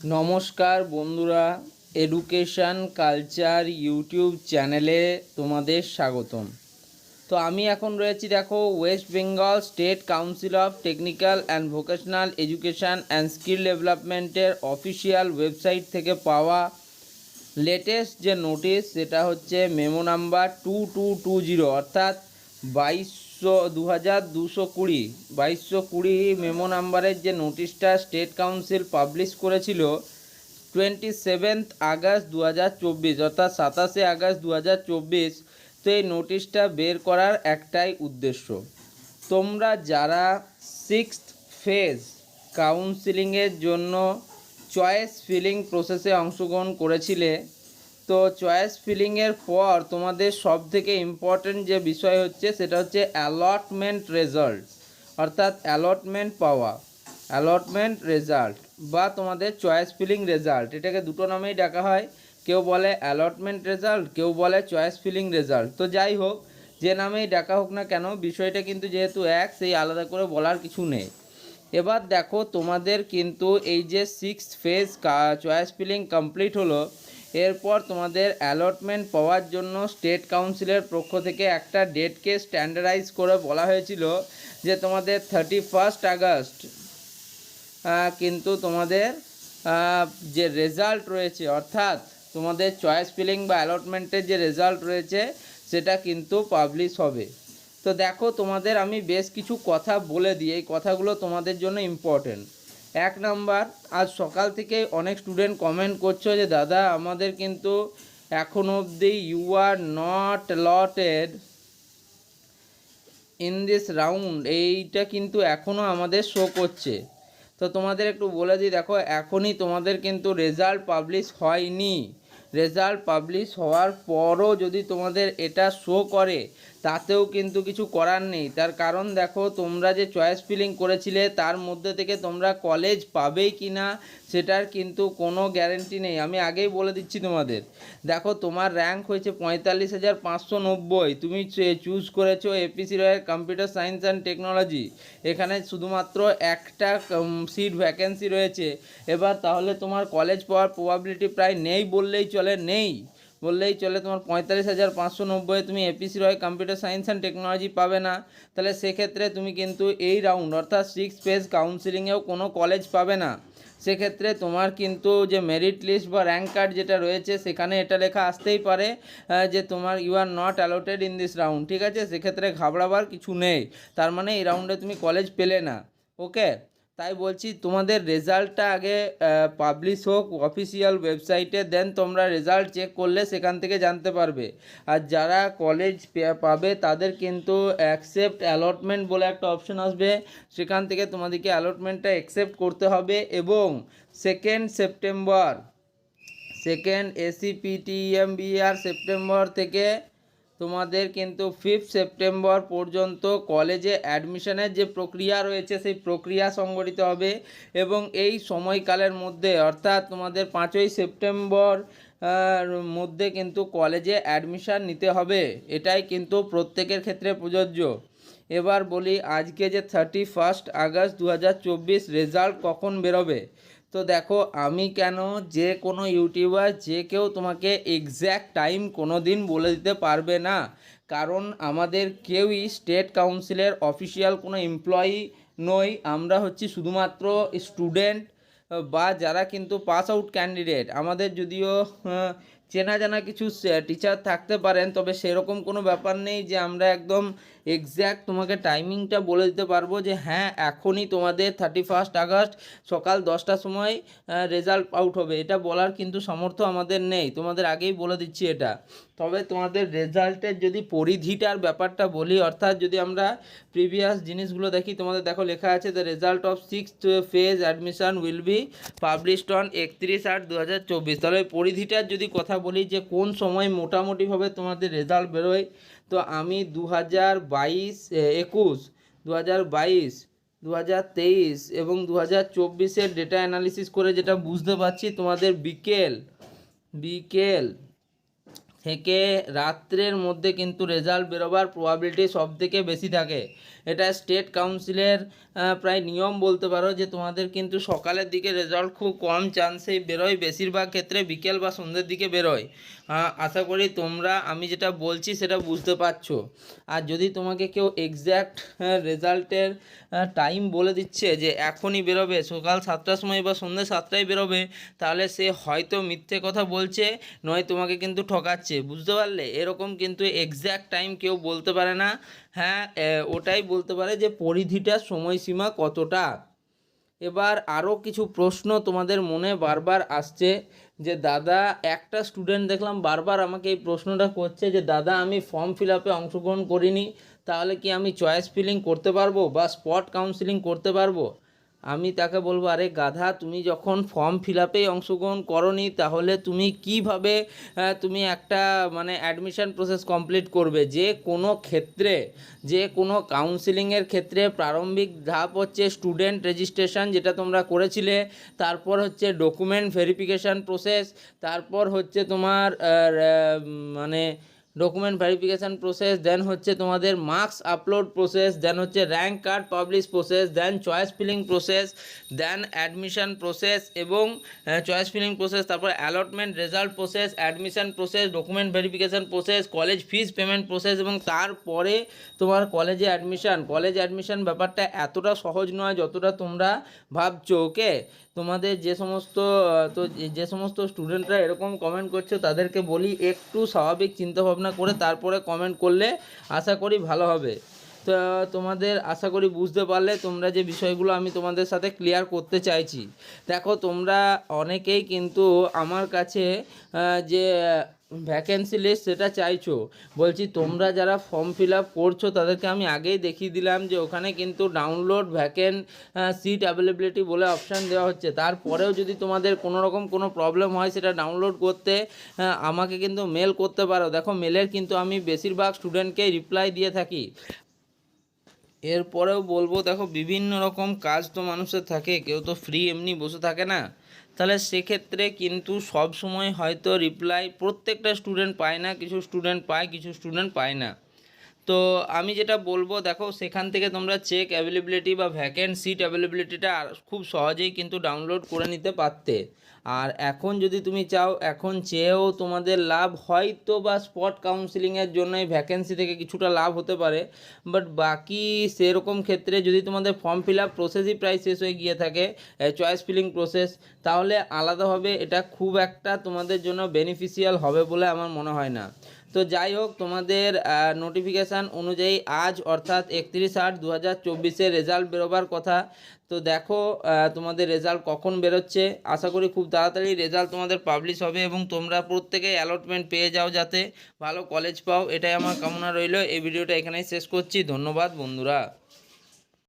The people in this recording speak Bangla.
নমস্কার বন্ধুরা, এডুকেশন কালচার ইউটিউব চ্যানেলে তোমাদের স্বাগতম। তো আমি এখন রয়েছি, দেখো, West Bengal state council of technical and vocational education and skill ডেভেলপমেন্টের অফিসিয়াল ওয়েবসাইট থেকে পাওয়া লেটেস্ট যে নোটিশ, সেটা হচ্ছে মেমো নাম্বার 2220, অর্থাৎ 2220 মেমো নাম্বারের যে নোটিশটা স্টেট কাউন্সিল পাবলিশ করেছিল 27 আগস্ট 2024, অর্থাৎ 27 আগস্ট 2024। তো এই নোটিশটা বের করার একটাই উদ্দেশ্য, তোমরা যারা সিক্সথ ফেজ কাউন্সিলিংয়ের জন্য চয়েস ফিলিং প্রসেসে অংশগ্রহণ করেছিলে, তো চয়েস ফিলিংয়ের পর তোমাদের সবথেকে ইম্পর্ট্যান্ট যে বিষয় হচ্ছে সেটা হচ্ছে অ্যালটমেন্ট রেজাল্ট, অর্থাৎ অ্যালটমেন্ট পাওয়া, অ্যালটমেন্ট রেজাল্ট বা তোমাদের চয়েস ফিলিং রেজাল্ট। এটাকে দুটো নামেই ডাকা হয়, কেউ বলে অ্যালটমেন্ট রেজাল্ট, কেউ বলে চয়েস ফিলিং রেজাল্ট। তো যাই হোক, যে নামেই ডাকা হোক না কেন, বিষয়টা কিন্তু যেহেতু এক, সেই আলাদা করে বলার কিছু নেই। এবার দেখো, তোমাদের কিন্তু এই যে sixth phase choice filling complete হলো, এরপর তোমাদের অ্যালটমেন্ট পাওয়ার জন্য স্টেট কাউন্সিলের পক্ষ থেকে একটা ডেটকে স্ট্যান্ডার্ডাইজ করে বলা হয়েছিল যে তোমাদের 31 আগস্ট কিন্তু তোমাদের যে রেজাল্ট রয়েছে, অর্থাৎ তোমাদের চয়েস ফিলিং বা অ্যালটমেন্টের যে রেজাল্ট রয়েছে সেটা কিন্তু পাবলিশ হবে। তো দেখো, তোমাদের আমি বেশ কিছু কথা বলে দিই, এই কথাগুলো তোমাদের জন্য ইম্পর্টেন্ট। 1 নাম্বার, আজ সকাল থেকে অনেক স্টুডেন্ট কমেন্ট করছো যে দাদা আমাদের কিন্তু এখন অবধি you are not allotted in this round, এইটা কিন্তু এখনও আমাদের শো করছে। তো তোমাদের একটু বলে দিই, দেখো এখনই তোমাদের কিন্তু রেজাল্ট পাবলিশ হয়নি। রেজাল্ট পাবলিশ হওয়ার পরও যদি তোমাদের এটা শো করে, তাতেও কিন্তু কিছু করার নেই। তার কারণ দেখো, তোমরা যে চয়েস ফিলিং করেছিলে তার মধ্যে থেকে তোমরা কলেজ পাবেই কি না সেটার কিন্তু কোনো গ্যারেন্টি নেই। আমি আগেই বলে দিচ্ছি তোমাদের। দেখো, তোমার র্যাঙ্ক হয়েছে 45,590, তুমি চুজ করেছো এপিসি রয়ের কম্পিউটার সায়েন্স অ্যান্ড টেকনোলজি। এখানে শুধুমাত্র একটা সিট ভ্যাকেন্সি রয়েছে। এবার তাহলে তোমার কলেজ পাওয়ার প্রবাবিলিটি প্রায় নেই বললেই চলে, তোমার 45,590 তুমি APC Roy computer science and technology পাবে না। তাহলে সেক্ষেত্রে তুমি কিন্তু এই রাউন্ড, অর্থাৎ সিক্স ফেজ কাউন্সিলিংয়েও কোনো কলেজ পাবে না। সেক্ষেত্রে তোমার কিন্তু যে মেরিট লিস্ট বা র্যাঙ্ক কার্ড যেটা রয়েছে সেখানে এটা লেখা আসতেই পারে যে তোমার you are not allotted in this round. ঠিক আছে, সেক্ষেত্রে ঘাবড়াবার কিছু নেই, তার মানে এই রাউন্ডে তুমি কলেজ পেলে না। ওকে, তাই বলছি তোমাদের রেজাল্টটা আগে পাবলিশ হোক অফিসিয়াল ওয়েবসাইটে, দেন তোমরা রেজাল্ট চেক করলে সেখান থেকে জানতে পারবে। আর যারা কলেজ পাবে তাদের কিন্তু অ্যাকসেপ্ট অ্যালটমেন্ট বলে একটা অপশন আসবে, সেখান থেকে তোমাদেরকে অ্যালটমেন্টটা অ্যাকসেপ্ট করতে হবে। এবং 2 সেপ্টেম্বর, সেকেন্ড ACPTEMBR সেপ্টেম্বর থেকে তোমাদের কিন্তু 5 সেপ্টেম্বর পর্যন্ত কলেজে অ্যাডমিশনের যে প্রক্রিয়া রয়েছে সেই প্রক্রিয়া সংগঠিত হবে। এবং এই সময়কালের মধ্যে, অর্থাৎ তোমাদের 5 সেপ্টেম্বর মধ্যে কিন্তু কলেজে অ্যাডমিশান নিতে হবে। এটাই কিন্তু প্রত্যেকের ক্ষেত্রে প্রযোজ্য। এবার বলি, আজকে যে 31 আগস্ট 2024 রেজাল্ট কখন বেরোবে। তো দেখো, আমি কেন, যে কোনো ইউটিউবার যে কেউ তোমাকে এক্স্যাক্ট টাইম কোনো দিন বলে দিতে পারবে না, কারণ আমাদের কেউই স্টেট কাউন্সিলের অফিসিয়াল কোনো এমপ্লয়ি নই। আমরা হচ্ছি শুধুমাত্র স্টুডেন্ট বা যারা কিন্তু পাস আউট ক্যান্ডিডেট। আমাদের যদিও চেনা জানা কিছু টিচার থাকতে পারেন, তবে সেরকম কোনো ব্যাপার নেই যে আমরা একদম এক্স্যাক্ট তোমাকে টাইমিংটা বলে দিতে পারবো যে হ্যাঁ এখনই তোমাদের 31 আগস্ট সকাল 10টার সময় রেজাল্ট আউট হবে, এটা বলার কিন্তু সামর্থ্য আমাদের নেই। তোমাদের আগেই বলে দিচ্ছি এটা। তবে তোমাদের রেজাল্টের যদি পরিধিটার ব্যাপারটা বলি, অর্থাৎ যদি আমরা প্রিভিয়াস জিনিসগুলো দেখি, তোমাদের দেখো লেখা আছে the result of sixth phase admission will be published on 31/8/2024। তাহলে পরিধিটার যদি কথা বলি যে কোন সময় মোটামুটিভাবে তোমাদের রেজাল্ট বেরোয়, তো আমি 2022, 2023 এবং 2024-এর ডেটা অ্যানালিসিস করে যেটা বুঝতে পারছি, তোমাদের বিকেল থেকে রাত্রের মধ্যে কিন্তু রেজাল্ট বেরোবার প্রবাবিলিটি সবথেকে বেশি থাকে। এটা স্টেট কাউন্সিলের প্রায় নিয়ম বলতে পারো, যে তোমাদের কিন্তু সকালের দিকে রেজাল্ট খুব কম চান্সেই বেরোয়, বেশিরভাগ ক্ষেত্রে বিকেল বা সন্ধ্যের দিকে বেরোয়। আশা করি তোমরা আমি যেটা বলছি সেটা বুঝতে পারছো। আর যদি তোমাকে কেউ এক্স্যাক্ট রেজাল্টের টাইম বলে দিচ্ছে যে এখনই বেরোবে, সকাল 7টার সময় বা সন্ধ্যে 7টায় বেরোবে, তাহলে সে হয়তো মিথ্যে কথা বলছে, নয় তোমাকে কিন্তু ঠকাচ্ছে। বুঝতে পারলে? এরকম কিন্তু এক্স্যাক্ট টাইম কেউ বলতে পারে না। হ্যাঁ, ওটাই বলতে পারে যে পরিধিটা, সময়সীমা কতটা। এবার আরও কিছু প্রশ্ন তোমাদের মনে বারবার আসছে, যে দাদা, একটা স্টুডেন্ট দেখলাম বারবার আমাকে এই প্রশ্নটা করছে, যে দাদা আমি ফর্ম ফিল আপে অংশগ্রহণ করিনি, তাহলে কি আমি চয়েস ফিলিং করতে পারবো বা স্পট কাউন্সিলিং করতে পারবো? আমি তাকে বলবো, আরে গাধা, তুমি যখন ফর্ম ফিল আপেই অংশগ্রহণ করনি, তাহলে তুমি কিভাবে তুমি একটা মানে অ্যাডমিশন প্রসেস কমপ্লিট করবে? যে কোনো ক্ষেত্রে, যে কোনো কাউন্সিলিংয়ের ক্ষেত্রে প্রারম্ভিক ধাপ হচ্ছে স্টুডেন্ট রেজিস্ট্রেশন, যেটা তোমরা করেছিলে। তারপর হচ্ছে ডকুমেন্ট ভেরিফিকেশান প্রসেস। তারপর হচ্ছে তোমার মানে ডকুমেন্ট ভেরিফিকেশান প্রসেস, দেন হচ্ছে তোমাদের মার্কস আপলোড প্রসেস, দেন হচ্ছে rank card publish process, then choice filling process, then admission process এবং চয়েস ফিলিং প্রসেস, তারপর allotment result process, admission process, document verification process, college fees payment process, এবং তারপরে তোমার কলেজে অ্যাডমিশন। কলেজ অ্যাডমিশন ব্যাপারটা এতটা সহজ নয় যতটা তোমরা ভাবছো। ওকে, তোমাদের যে সমস্ত স্টুডেন্টরা এরকম কমেন্ট করছো, তাদেরকে বলি একটু স্বাভাবিক চিন্তাভাবনা করে তারপরে কমেন্ট করলে আশা করি ভালো হবে। তো তোমাদের আশা করি বুঝতে পারলে তোমরা যে বিষয়গুলো আমি তোমাদের সাথে ক্লিয়ার করতে চাইছি। দেখো, তোমরা অনেকেই কিন্তু আমার কাছে যে ভ্যাকেন্সি লিস্ট সেটা চাইছো। বলছি, তোমরা যারা ফর্ম ফিল আপ করছো তাদেরকে আমি আগেই দেখিয়ে দিলাম যে ওখানে কিন্তু ডাউনলোড ভ্যাকেন্ট সিট অ্যাভেলেবিলিটি বলে অপশান দেওয়া হচ্ছে। তারপরেও যদি তোমাদের কোনো রকম কোনো প্রবলেম হয় সেটা ডাউনলোড করতে, আমাকে কিন্তু মেল করতে পারো। দেখো, মেলের কিন্তু আমি বেশিরভাগ স্টুডেন্টকেই রিপ্লাই দিয়ে থাকি। এরপরেও বলবো, দেখো, বিভিন্ন রকম কাজ তো মানুষের থাকে, কেউ তো ফ্রি এমনি বসে থাকে না। তাহলে সেক্ষেত্রে কিন্তু সব সময় হয়তো রিপ্লাই প্রত্যেকটা স্টুডেন্ট পায় না, কিছু স্টুডেন্ট পায়, কিছু স্টুডেন্ট পায় না। তো আমি যেটা বলবো, দেখো, সেখান থেকে তোমরা চেক অ্যাভেলেবিলিটি বা ভ্যাকেন্ট সিট অ্যাভেলেবিলিটিটা খুব সহজেই কিন্তু ডাউনলোড করে নিতে পারতে। আর এখন যদি তুমি চাও, এখন চেয়েও তোমাদের লাভ হয়তো বা স্পট কাউন্সিলিংয়ের জন্য এই ভ্যাকেন্সি থেকে কিছুটা লাভ হতে পারে। বাট বাকি সেরকম ক্ষেত্রে যদি তোমাদের ফর্ম ফিল আপ প্রসেসই প্রায় শেষ হয়ে গিয়ে থাকে, চয়েস ফিলিং প্রসেস, তাহলে আলাদাভাবে এটা খুব একটা তোমাদের জন্য বেনিফিশিয়াল হবে বলে আমার মনে হয় না। তো যাই হোক, তোমাদের নোটিফিকেশান অনুযায়ী আজ অর্থাৎ 31/8/2024 রেজাল্ট বেরোবার কথা। তো দেখো, তোমাদের রেজাল্ট কখন বেরোচ্ছে। আশা করি খুব তাড়াতাড়ি রেজাল্ট তোমাদের পাবলিশ হবে এবং তোমরা প্রত্যেকেই অ্যালটমেন্ট পেয়ে যাও, যাতে ভালো কলেজ পাও, এটাই আমার কামনা রইল। এই ভিডিওটা এখানেই শেষ করছি। ধন্যবাদ বন্ধুরা।